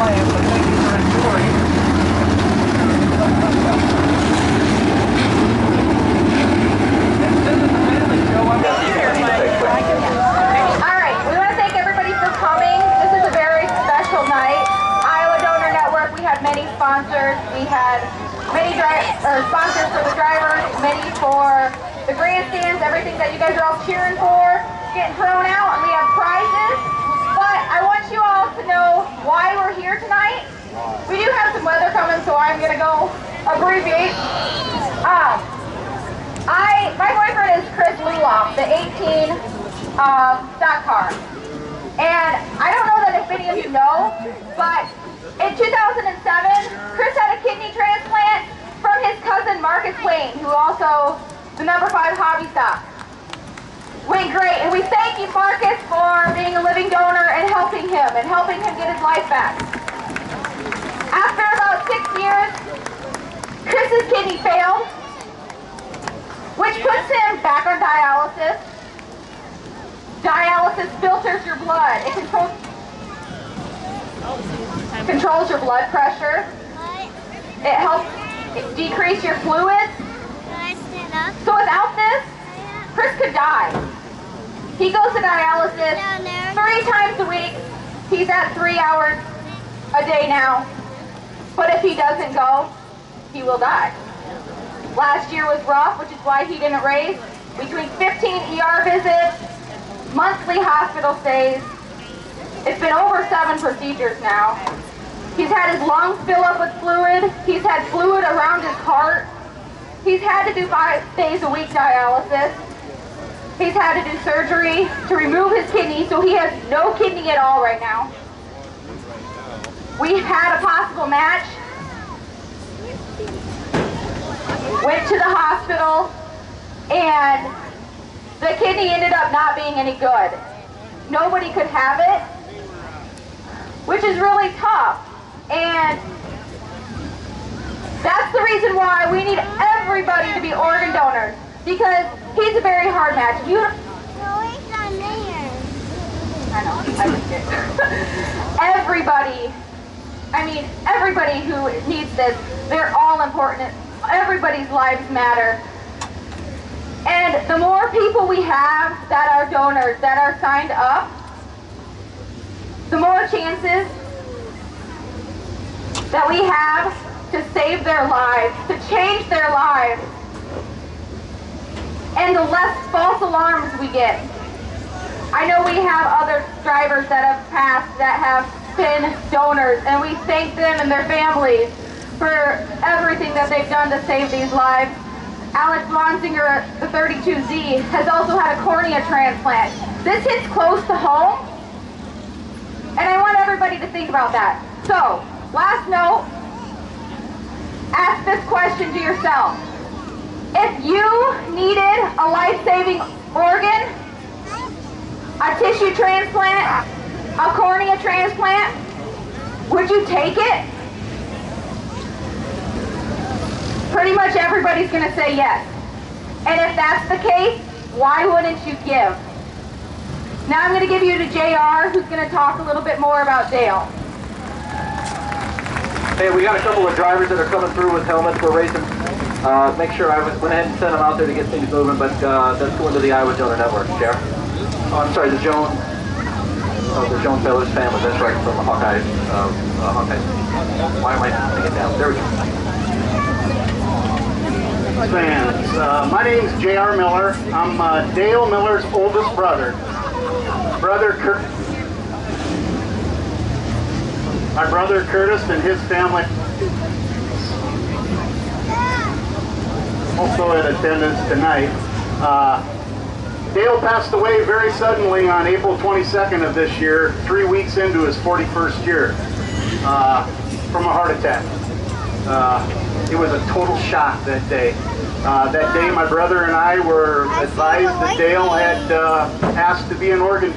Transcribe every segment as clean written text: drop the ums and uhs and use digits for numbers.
playing, but thank you for enjoying. This is the family show. I'm going to be here. Alright, we want to thank everybody for coming. This is a very special night. Iowa Donor Network, we had many sponsors. We had many sponsors for the drivers, many for the grandstands, everything that you guys are all cheering for, getting thrown out, and we have prizes. But I want you all to know why we're here tonight. We do have some weather coming, so I'm going to go abbreviate. My boyfriend is Chris Luloff, the 18 stock car. And I don't know that if any of you know, but in 2007, Chris had a kidney transplant from his cousin Marcus Wayne, who also the number 5 hobby stock. Went great, and we thank you, Marcus, for being a living donor and helping him get his life back. After about 6 years, Chris's kidney failed, which puts him back on dialysis. Dialysis filters your blood. It controls your blood pressure. It helps decrease your fluids. So without this, Chris could die. He goes to dialysis 3 times a week. He's at 3 hours a day now. But if he doesn't go, he will die. Last year was rough, which is why he didn't race. Between 15 ER visits, monthly hospital stays. It's been over 7 procedures now. He's had his lungs fill up with fluid. He's had fluid around his heart. He's had to do 5 days a week dialysis. He's had to do surgery to remove his kidney, so he has no kidney at all right now. We've had a possible match. Went to the hospital, and the kidney ended up not being any good. Nobody could have it, which is really tough. And that's the reason why we need everybody to be organ donors, because he's a very hard match. No, he's not there. I know, I just did. Everybody who needs this, they're all important. Everybody's lives matter. And the more people we have that are donors, that are signed up, the more chances that we have to save their lives, to change their lives, and the less false alarms we get. I know we have other drivers that have passed that have been donors, and we thank them and their families for everything that they've done to save these lives. Alex Monsinger, the 32Z, has also had a cornea transplant. This hits close to home, and I want everybody to think about that. So, last note, ask this question to yourself. If you needed a life-saving organ, a tissue transplant, a cornea transplant, would you take it? Pretty much everybody's going to say yes. And if that's the case, why wouldn't you give? Now I'm going to give you to JR, who's going to talk a little bit more about Dale. Hey, we got a couple of drivers that are coming through with helmets. We're racing. Make sure I went ahead and sent them out there to get things moving, but that's going to the Iowa Donor Network, JR. Oh, I'm sorry, the Jones Fellows family. That's right, from the Hawkeye. Why am I thinking down? There we go. Fans. My name's J.R. Miller. I'm Dale Miller's oldest brother. My brother Curtis and his family also in attendance tonight. Dale passed away very suddenly on April 22nd of this year, 3 weeks into his 41st year, from a heart attack. It was a total shock that day. That day my brother and I were advised that Dale had asked to be an organ,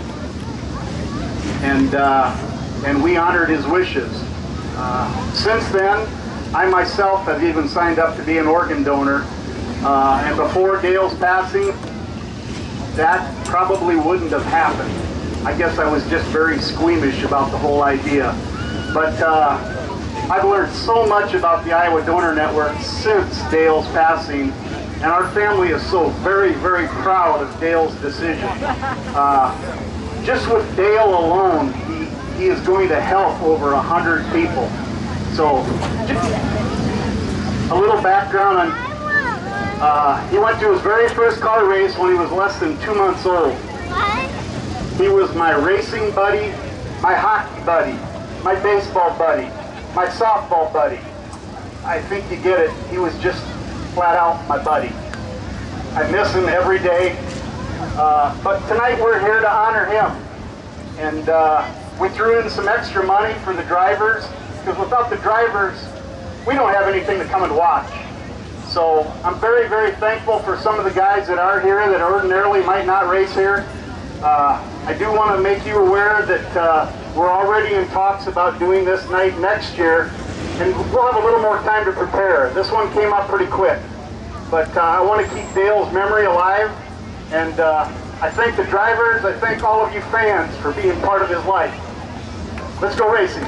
and we honored his wishes. Since then, I myself have even signed up to be an organ donor, and before Dale's passing, that probably wouldn't have happened. I guess I was just very squeamish about the whole idea. But I've learned so much about the Iowa Donor Network since Dale's passing, and our family is so very, very proud of Dale's decision. Just with Dale alone, he is going to help over 100 people. So, a little background on, he went to his very first car race when he was less than 2 months old. He was my racing buddy, my hockey buddy, my baseball buddy, my softball buddy. I think you get it. He was just flat out my buddy. I miss him every day. But tonight we're here to honor him. And we threw in some extra money for the drivers, because without the drivers, we don't have anything to come and watch. So I'm very, very thankful for some of the guys that are here that ordinarily might not race here. I do want to make you aware that we're already in talks about doing this night next year, and we'll have a little more time to prepare. This one came up pretty quick, but I want to keep Dale's memory alive, and I thank the drivers, I thank all of you fans for being part of his life. Let's go racing.